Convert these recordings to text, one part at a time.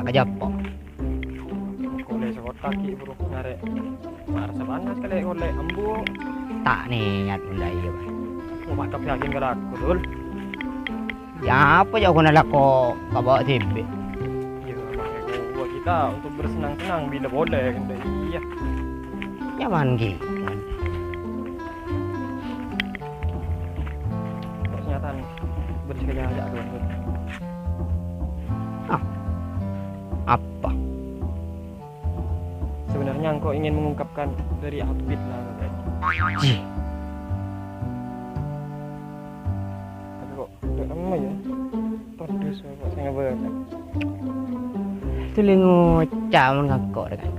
kajapo. Kole sa kaki bro ngare. Para sa panas kali kole ambu. Tak niat mulai ya. Mau matap yakin kalau aku dul. Ya apa ya aku nalako kabawa tibi. Ya makanya gua kita untuk bersenang-senang bila boleh kan iya. Nyaman gitu. Ternyata bersekali aja tuh. Apa? Sebenarnya engkau ingin mengungkapkan dari outfit lah katanya. Ji. Tapi kok lama ya? Pedes kok saya ngeberat. Tuling ngucap ngakok dengan.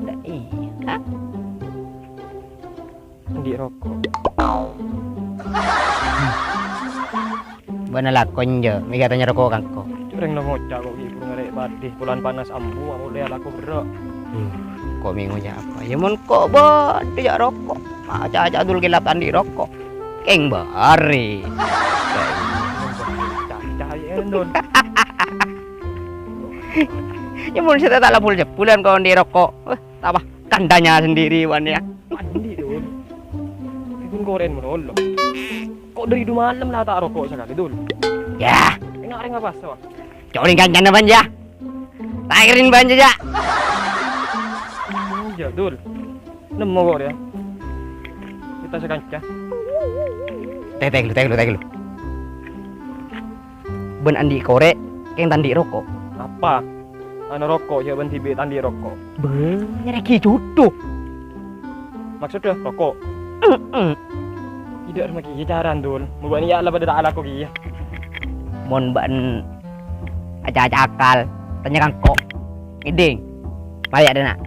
Ndak iya. Di rokok. Benar lah konjo, mi katanya rokok kangko. Curang lo ngocak kok ibu ngarek badih bulan panas ambu aku lihat aku berak. Kok minggu apa? Ya mun kok bodoh ya rokok. Aja dulu kilatan di rokok. Keng bari. Cahaya endon. Ya mun saya tak lapul bulan kau di rokok. Tambah kandanya sendiri wan ya. Mandi dul. Itu goren menol. Kok dari 2 malam lah tak rokok sekali dul. Ya, Enggak apa sih. coring kanjana banja. Tairin banja ya. Ya dul. Nemu kok ya. Kita sekanca. Teh lu. Ben andi korek, keng tandi rokok. Apa? Anu rokok ya ben tibe tandi rokok. Nyereki cucuk. Maksudnya rokok. Tidak rumah kia jaran dul. Mau bani ya lah pada tak ala kok kia. Mon ban aja akal, tanya kangko. Iding. Mari ada nak.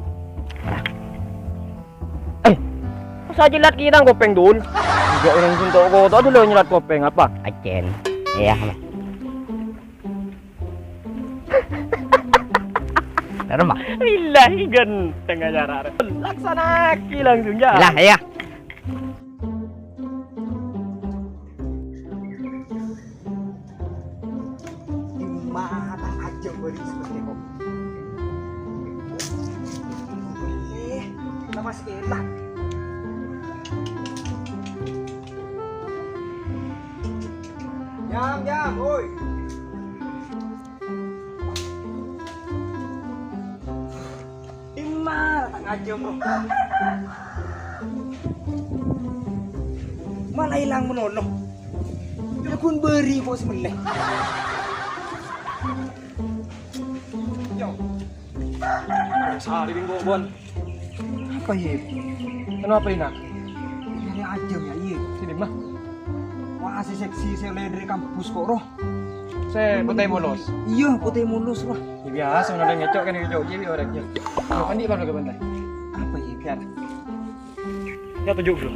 Masa jilat kita kopeng dul. Juga orang suntuk kok tak dulu nyelat kopeng apa? Acen. Iya. Rumah. Billahi ganteng aja rara. Laksanaki langsung ya. Lah ya. Matang aja beri seperti kok. Nama sekitar. Jam, oi. Matang aja bro. Mana hilang menono? Ya kun beri kok semeleh. Sehari minggu bon. Apa ya? Kenapa ini nak? Ini aja ya iya. Sini mah. Wah si seksi saya dari kampus kok roh. Saya putih mulus. Iya putih mulus roh. Ya biasa mana ngecok kan ngecok jadi orangnya. Kau mandi baru ke pantai. Apa ya? Biar. Ya tunjuk bro.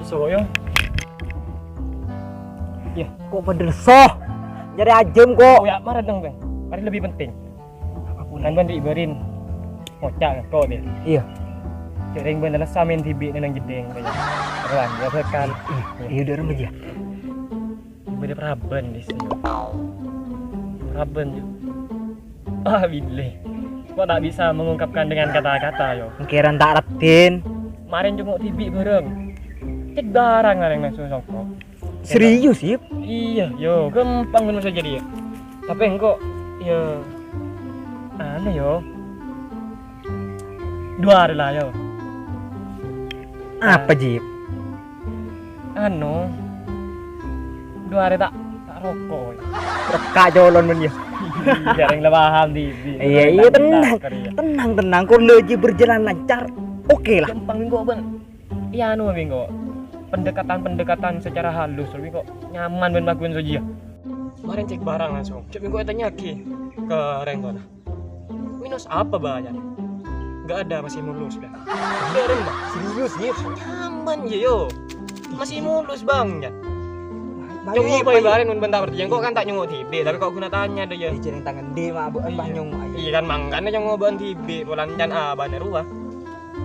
So ya. Ya, Kok pada soh. Jadi ajem kok. oh ya marah dong bang. Mari lebih penting. Apapun kan diibarin. Ngocak kau dia. Iya. Jering bener samin tibi nang jedeng kaya. Ruan ya sekal. Iya udah remaja. Beda praben di sini. Praben juga. Ah bilih. Kok tak bisa mengungkapkan dengan kata-kata yo. Pikiran tak ratin. Kemarin cuma tibi bareng. Cek barang ngareng langsung songkok. Serius sih? Iya, yo gampang bener saja dia. Tapi engkau ya aneh yo. 2 hari lah yo. Apa Jip? Anu 2 hari tak rokok. Reka jolon men ya. Jarang lah paham di. Iya tenang. Kau lagi berjalan lancar. Oke lah. Gampang engkau bang. Iya anu engkau. Pendekatan secara halus, tapi kok nyaman ben lakuin saja. Kemarin cek barang langsung. Cek minggu tanya ki ke Renggon. Minus apa banyak? Gak ada masih mulus dah. Keren bang. Serius ya? Nyaman ya yo. Masih mulus bang ya. Bayu, Coba bayu. ibarin mun bentar berarti kok kan tak nyunggu tibe, tapi kok guna tanya deh ya. Jaring tangan dia mah abang banyong aja. Iya kan mangkane yang ngoban tibe, bulan can abane ruah.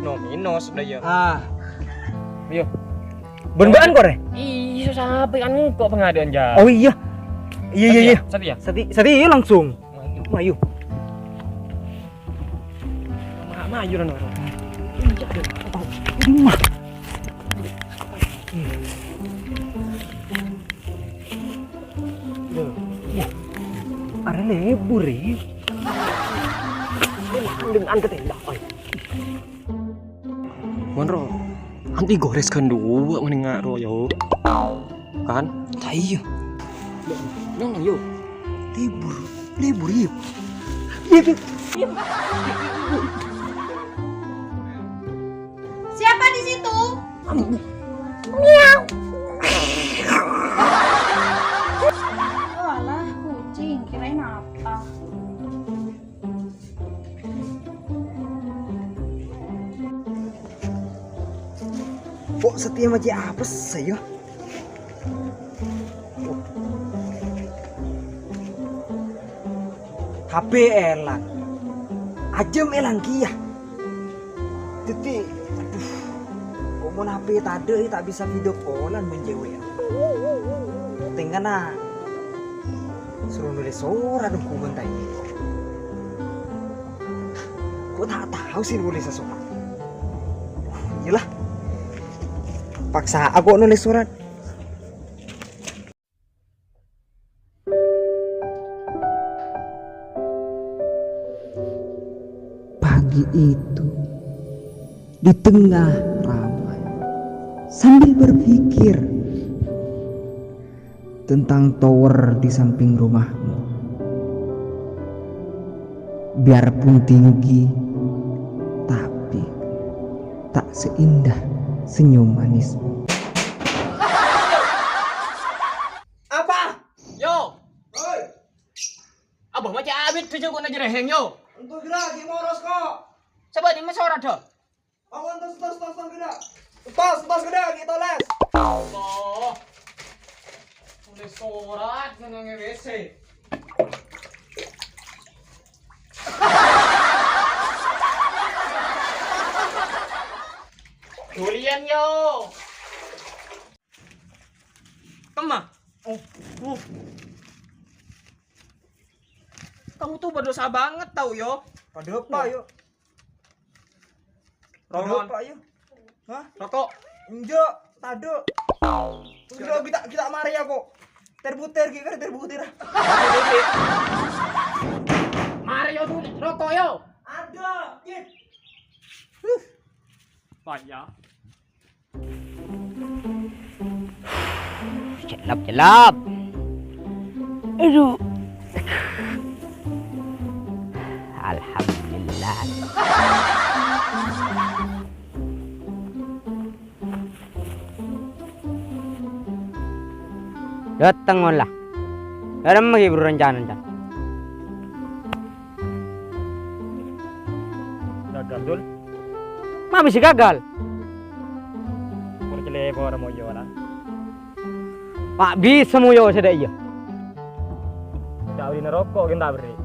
No minus dah ya. Yo. Ben-bean kok re? Iya sampai kan kok pengadaan ja. Oh iya. Iya. Satu ya. Sati iya langsung. Mayu. Maju dan orang. Mah. Ada lebur ya. Dengan ketenda. Monro, anti gores kan dua mendengar royo. Kan? Tayo. Nang yo. Lebur iya. Siapa di situ? Oh alah, kucing. Kirain apa? Kok setia maji apa saya? HP elang. Ajem elang kia. Titi, aduh. Omon HP tade tak bisa video callan menjewe. Tinggal na. Suruh nulis surat dong kubeng tadi. Kok tak tahu sih nulis surat. Iyalah. Paksa aku nulis surat. Pagi itu di tengah ramai sambil berpikir tentang tower di samping rumahmu. Biarpun tinggi, tapi tak seindah senyum manismu. Apa? Yo. Hoi, Abah macam abit tu juga nak jereheng yo. untuk gerak di moros kok. Coba di masyarakat dah. Awan tos gerak. Tos gerak gitu les. Allah. Tulis surat dengan WC. Durian yo. Kemah. Kamu tuh berdosa banget tau yo. Pada apa yuk? Pada Roman. apa yuk? Hah? Rokok. Enggak, tado. Sudah kita mari ya kok. Terbuter kita terbuter. Mari yo tuh rokok yo. Ada, Kit. Payah. Celap. Aduh. Alhamdulillah. Datang lah. Dalam lagi berencana. Gagal dul. Ma bisa gagal. Kurjele orang mau yo lah. Pak bisa muyo sada iya. Tak beli rokok kita beri.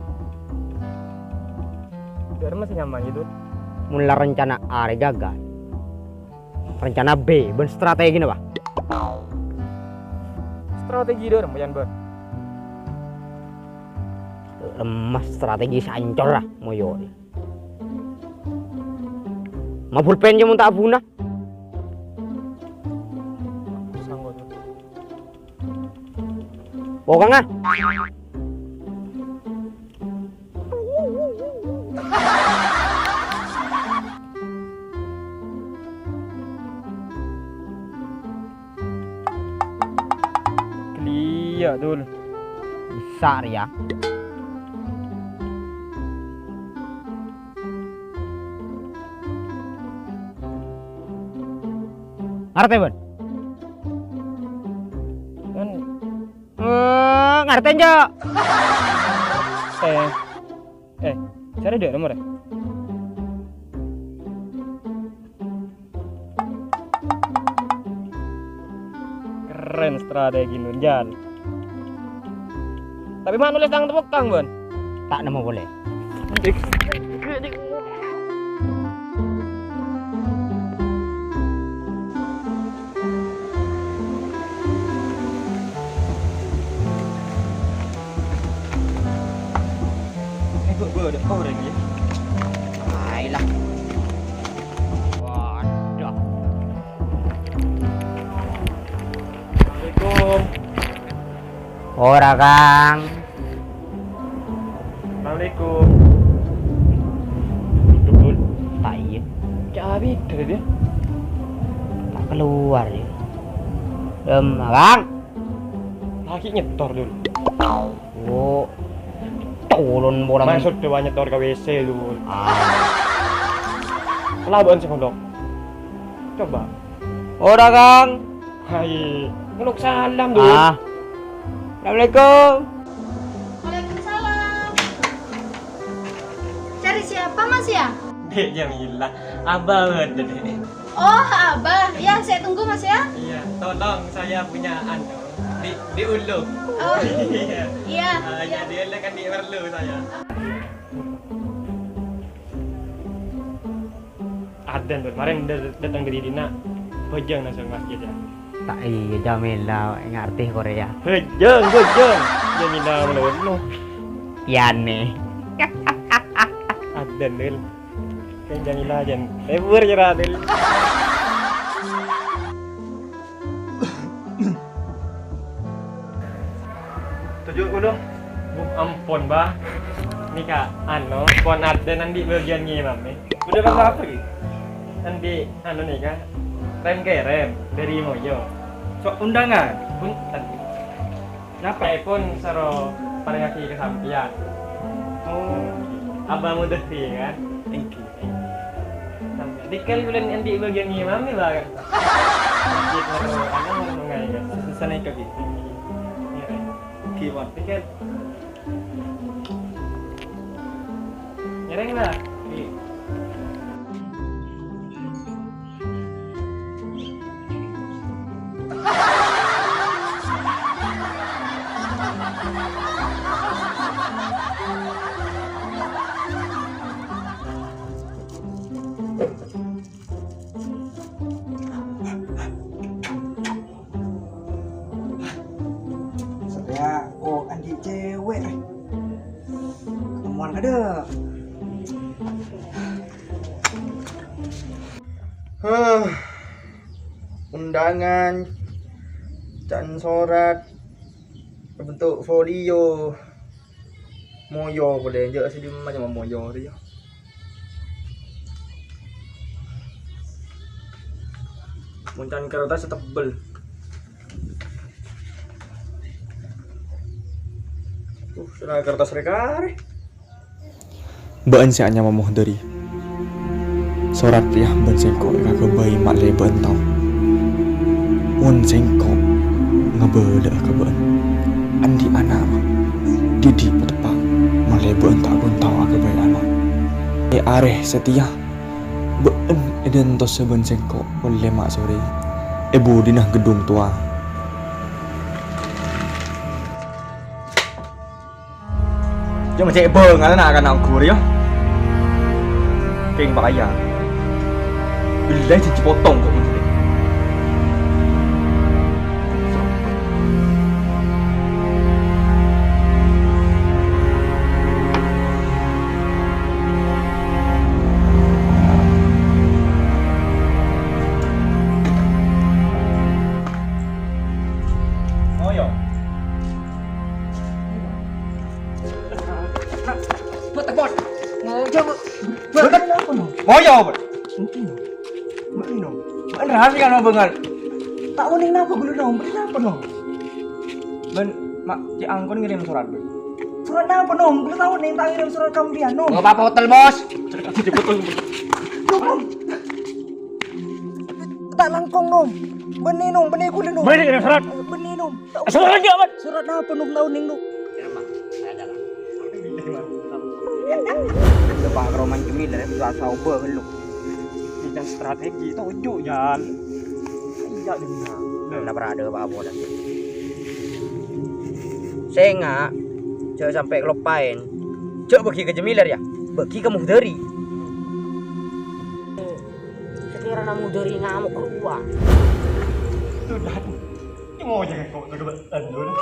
Biar masih nyaman gitu. Mula rencana A gagal. Rencana B, ben strategi nih, Pak. Strategi dor mayan ber. Lemah strategi sancor lah moyo. Ma pulpen jamun tak abuna. Sanggup. Pokoknya Kelia dul. besar ya. Ngerti, Ben? Kan Ngerti aja. cari dia nomor. Keren strategi nunjal. Tapi mana nulis tangan tepuk kang, Bon? Tak nemu boleh. lah. Waduh. Assalamualaikum. Ora Kang. Assalamualaikum. Duduk dulu. Tak iya. Cak Abi dari dia. Tak keluar ya. Bang. Lagi nyetor dulu. Oh. Tolong bola. Maksud dewa nyetor ke WC dulu. Ah. Kelabuan sih kondok. Coba. Ora Kang. Hai. Ngeluk salam dulu. Ah. Assalamualaikum. Waalaikumsalam. Cari siapa Mas ya? Dek Jamila. Abah ada dek. Oh, Abah. Ya, saya tunggu Mas ya. Iya, tolong saya punya di ulu. Oh, Iya. iya. Ya dia kan di perlu saya. Aden kemarin datang dari Dina. Bojong langsung masjid ya. Tak iya Jamila ngerti Korea. Bojong. Jamila melono. Piane. Aden dul. Kan Jamila jan. Lebur jera dul. Tujuh udah. Ampun bah. Ini kak, pon ada nanti bagian ngimam nih. Udah rasa apa gitu? Nanti nih kak, rem dari Mojo. So undangan. Nanti. Napa pun saro paling kaki ke sampian. Oh, abang udah kan? Thank you. Sampai dikal bulan nanti bagian ngimam nih bah kan? Gitu mau ngai kan? Sana ikut gitu. Kiwan. Dikal. Nyereng lah. Saya andi cewek. Ketemuan ada. Undangan dan surat bentuk folio moyo boleh je sini macam moyo dia. Muncan kertas tebel. Sudah kertas rekare. Baan si anya mamuh dari sorat ya ban sengko kagak bayi mak leben tau un sengko ngebeda ke ban andi anak didi petepak maleben tak pun tau agak bayi anak areh setia been eden tos seben sengko oleh mak sore ibu dinah gedung tua Cuma cek beng nak akan aku ya. Keng bahaya. Bila cici potong kok macam ni. Oh yo. Buat tekot. Mau coba. Buat apa no? Mau yo. Mana? Mana rahasia kan bengal? Tak uning napa gulu dong? Beri napa dong? Ben, mak ci angkon ngirim surat be. Surat napa dong? Gulu tahu nih tak ngirim surat kambian dong. Enggak apa-apa hotel, Bos. Cici betul. Tak langkong dong. Benih dong, benih gulu dong. Mana kirim surat? Benih dong. Surat lagi amat. Surat napa dong tahu ning dong? Udah Pak Roman Jamila rasa ubah kan lu. Bidang strategi tujuh jalan. Iya dengar. Udah berada Pak Abo dah. Saya enggak jangan sampai kelupain. Cok bagi ke Jamilar ya. Bagi ke Muhdari. Sekiranya Muhdari ngamuk keluar. Sudah. Ini mau jangan kau nak dulu.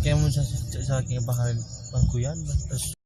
Kayak mau sa aking bahal bangkuyan terus